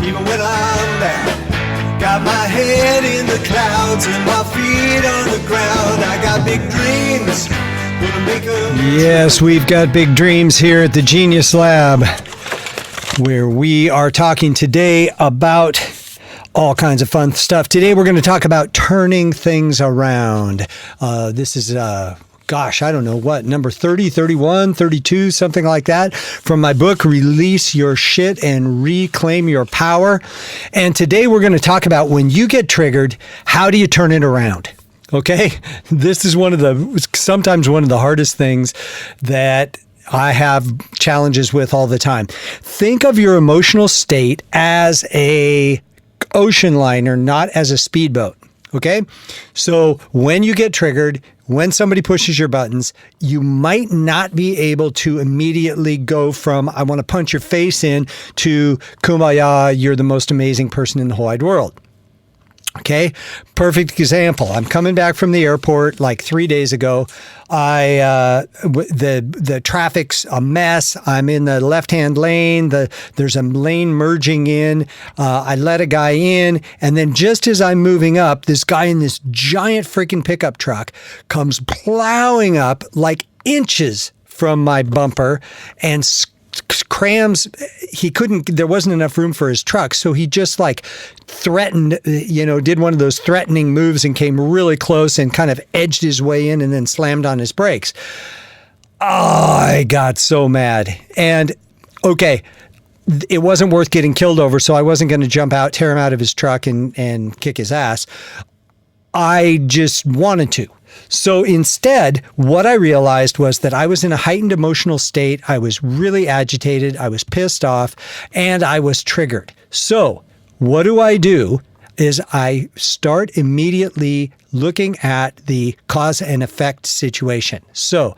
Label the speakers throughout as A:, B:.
A: even when I'm down. Got my head in the clouds and my feet on the ground. I got big dreams. Gonna make 'em. Yes, we've got big dreams here at the Genius Lab, where we are talking today about all kinds of fun stuff. Today we're going to talk about turning things around. This is I don't know what, number 30, 31, 32, something like that, from my book, Release Your Shit and Reclaim Your Power. And today we're going to talk about when you get triggered, how do you turn it around? Okay? This is sometimes one of the hardest things that I have challenges with all the time. Think of your emotional state as a ocean liner, not as a speedboat. Okay? So when you get triggered, when somebody pushes your buttons, you might not be able to immediately go from, I want to punch your face in, to kumbaya, you're the most amazing person in the whole wide world. Okay, perfect example. I'm coming back from the airport like 3 days ago. The traffic's a mess. I'm in the left-hand lane. There's a lane merging in. I let a guy in, and then just as I'm moving up, this guy in this giant freaking pickup truck comes plowing up like inches from my bumper and crams. There wasn't enough room for his truck, so he just like threatened, did one of those threatening moves and came really close and kind of edged his way in and then slammed on his brakes. Oh, I got so mad. And okay, it wasn't worth getting killed over, so I wasn't going to jump out, tear him out of his truck and kick his ass. I just wanted to. So instead, what I realized was that I was in a heightened emotional state. I was really agitated. I was pissed off, and I was triggered. So what do? Is I start immediately looking at the cause and effect situation. So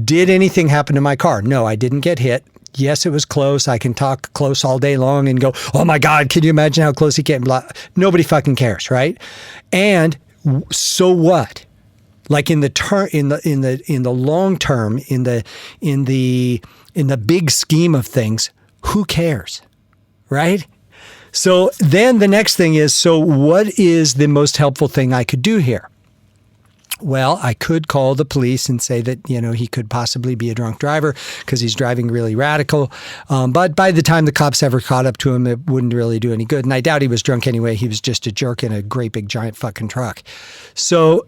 A: did anything happen to my car? No, I didn't get hit. Yes, it was close. I can talk close all day long and go, oh my God, can you imagine how close he came? Nobody fucking cares, right? And so what? Like in the long term, in the big scheme of things, who cares, right? So then the next thing is, so what is the most helpful thing I could do here? Well, I could call the police and say that, he could possibly be a drunk driver because he's driving really radical. But by the time the cops ever caught up to him, it wouldn't really do any good. And I doubt he was drunk anyway. He was just a jerk in a great big giant fucking truck. So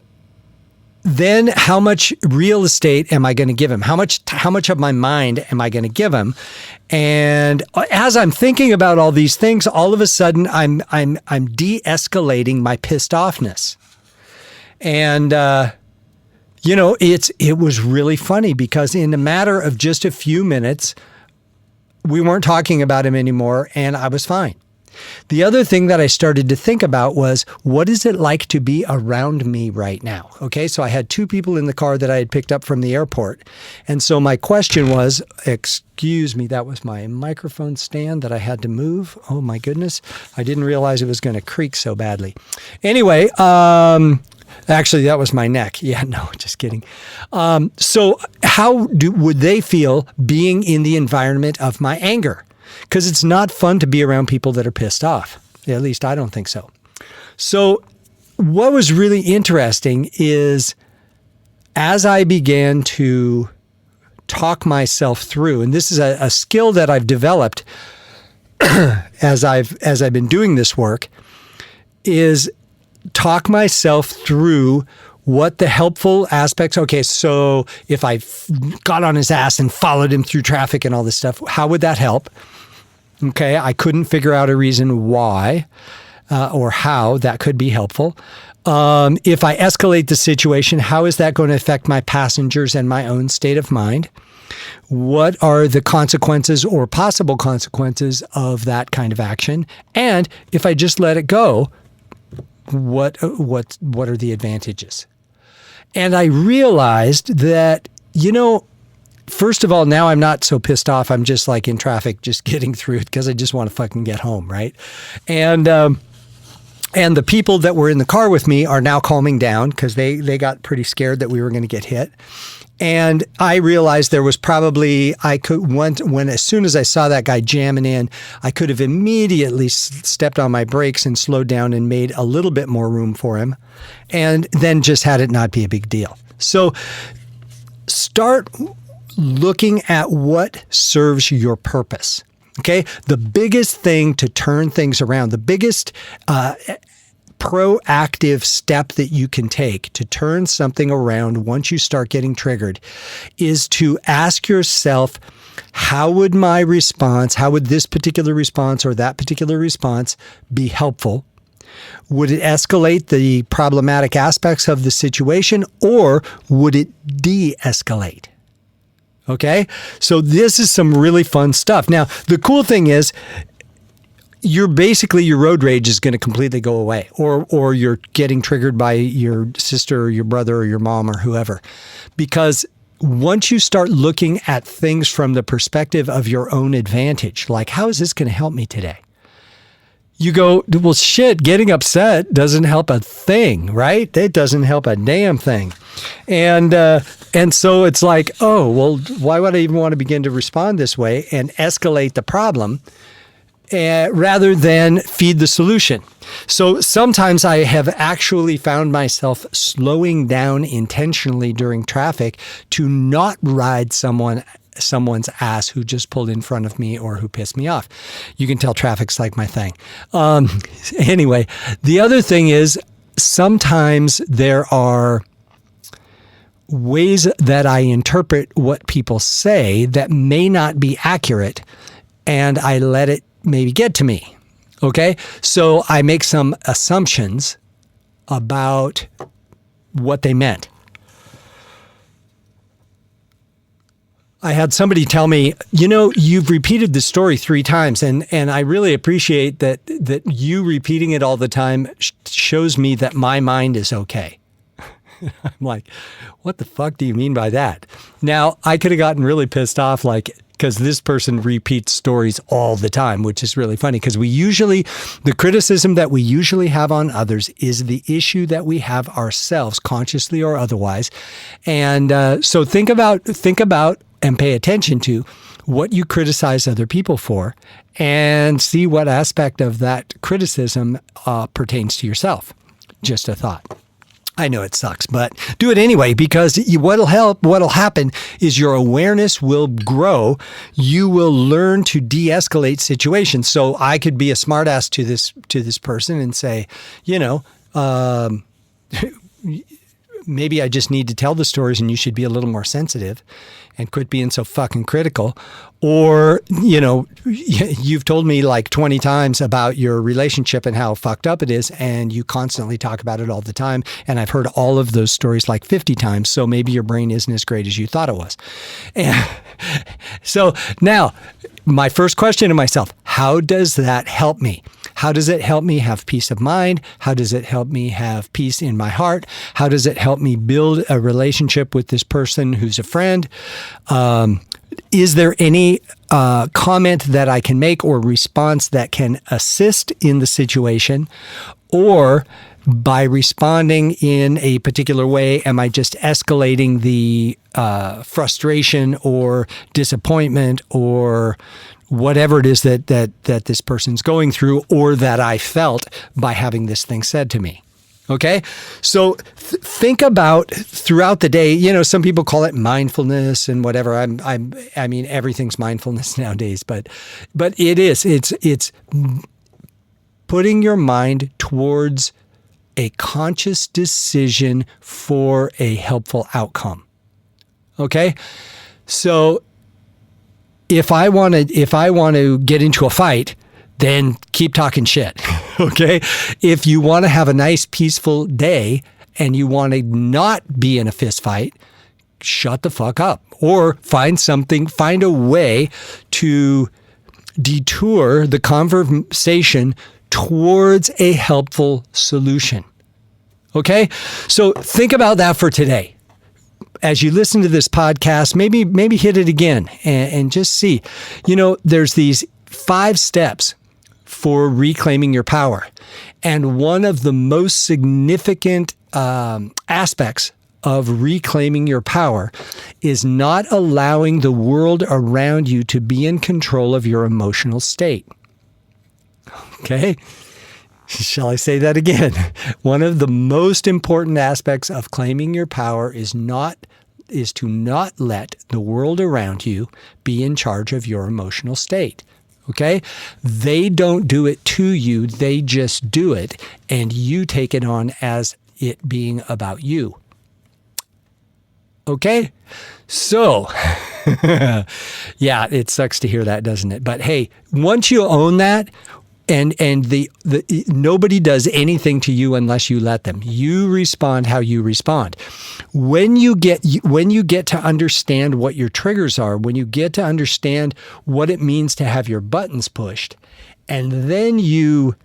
A: then how much real estate am I going to give him? How much of my mind am I going to give him? And as I'm thinking about all these things, all of a sudden I'm de-escalating my pissed offness. And it was really funny because in a matter of just a few minutes, we weren't talking about him anymore, and I was fine. The other thing that I started to think about was, what is it like to be around me right now? Okay, so I had two people in the car that I had picked up from the airport. And so my question was, excuse me, that was my microphone stand that I had to move. Oh my goodness. I didn't realize it was going to creak so badly. Anyway, actually, that was my neck. Yeah, no, just kidding. So how would they feel being in the environment of my anger? Because it's not fun to be around people that are pissed off. At least I don't think so. So what was really interesting is as I began to talk myself through, and this is a skill that I've developed as I've been doing this work, is talk myself through what the helpful aspects. Okay, so if I got on his ass and followed him through traffic and all this stuff, how would that help? Okay, I couldn't figure out a reason why or how that could be helpful. If I escalate the situation, how is that going to affect my passengers and my own state of mind? What are the consequences or possible consequences of that kind of action? And if I just let it go, what are the advantages? And I realized that, first of all, now I'm not so pissed off. I'm just like in traffic, just getting through it because I just want to fucking get home, right? And the people that were in the car with me are now calming down because they got pretty scared that we were going to get hit. And I realized there was probably, as soon as I saw that guy jamming in, I could have immediately stepped on my brakes and slowed down and made a little bit more room for him, and then just had it not be a big deal. So start looking at what serves your purpose. Okay. The biggest thing to turn things around, the biggest proactive step that you can take to turn something around once you start getting triggered is to ask yourself, how would this particular response or that particular response be helpful? Would it escalate the problematic aspects of the situation, or would it de-escalate? Okay? So this is some really fun stuff. Now, the cool thing is, your road rage is going to completely go away, or you're getting triggered by your sister or your brother or your mom or whoever. Because once you start looking at things from the perspective of your own advantage, like, how is this going to help me today? You go, well, shit, getting upset doesn't help a thing, right? It doesn't help a damn thing. And so it's like, oh, well, why would I even want to begin to respond this way and escalate the problem? Rather than feed the solution. So sometimes I have actually found myself slowing down intentionally during traffic to not ride someone's ass who just pulled in front of me or who pissed me off. You can tell traffic's like my thing. Anyway, the other thing is, sometimes there are ways that I interpret what people say that may not be accurate, and I let it maybe get to me. Okay? So I make some assumptions about what they meant. I had somebody tell me, you've repeated this story 3 times, and I really appreciate that you repeating it all the time shows me that my mind is okay. I'm like, what the fuck do you mean by that? Now, I could have gotten really pissed off, because this person repeats stories all the time, which is really funny, because the criticism that we usually have on others is the issue that we have ourselves, consciously or otherwise. And so think about and pay attention to what you criticize other people for, and see what aspect of that criticism pertains to yourself. Just a thought. I know it sucks, but do it anyway, because what'll happen is your awareness will grow. You will learn to de-escalate situations. So I could be a smartass to this person and say, maybe I just need to tell the stories and you should be a little more sensitive and quit being so fucking critical. Or, you've told me like 20 times about your relationship and how fucked up it is, and you constantly talk about it all the time. And I've heard all of those stories like 50 times. So maybe your brain isn't as great as you thought it was. And so now, my first question to myself, how does that help me? How does it help me have peace of mind? How does it help me have peace in my heart? How does it help me build a relationship with this person who's a friend? Is there any comment that I can make or response that can assist in the situation? Or by responding in a particular way, am I just escalating the frustration or disappointment or whatever it is that this person's going through, or that I felt by having this thing said to me? Okay. So think about throughout the day, some people call it mindfulness and whatever. I mean, everything's mindfulness nowadays, but it's putting your mind towards a conscious decision for a helpful outcome. Okay. So if I want to get into a fight, then keep talking shit. Okay. If you want to have a nice, peaceful day and you want to not be in a fist fight, shut the fuck up, or find a way to detour the conversation towards a helpful solution. Okay. So think about that for today. As you listen to this podcast, maybe hit it again and just see, there's these 5 steps for reclaiming your power. And one of the most significant aspects of reclaiming your power is not allowing the world around you to be in control of your emotional state. Okay? Shall I say that again? One of the most important aspects of claiming your power is to not let the world around you be in charge of your emotional state. Okay? They don't do it to you. They just do it. And you take it on as it being about you. Okay? So, yeah, it sucks to hear that, doesn't it? But hey, once you own that, and nobody does anything to you unless you let them. You respond how you respond. When you get to understand what your triggers are, when you get to understand what it means to have your buttons pushed, and then you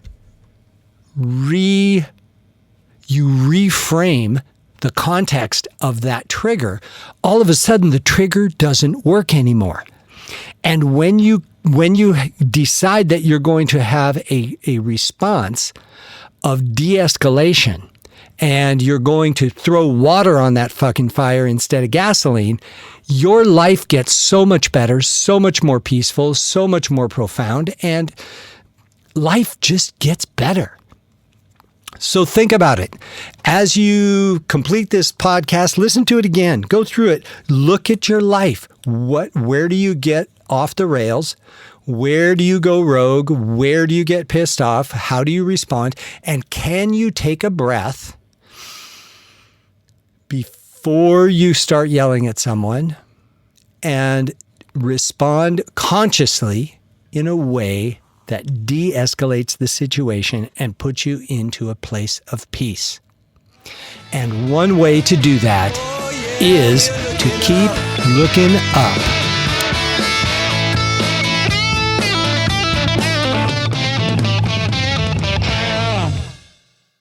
A: reframe the context of that trigger, all of a sudden the trigger doesn't work anymore. And when you decide that you're going to have a response of de-escalation and you're going to throw water on that fucking fire instead of gasoline, your life gets so much better, so much more peaceful, so much more profound, and life just gets better. So think about it. As you complete this podcast, listen to it again. Go through it. Look at your life. Where do you get off the rails? Where do you go rogue? Where do you get pissed off? How do you respond? And can you take a breath before you start yelling at someone and respond consciously in a way that de-escalates the situation and puts you into a place of peace? And one way to do that is to keep looking up.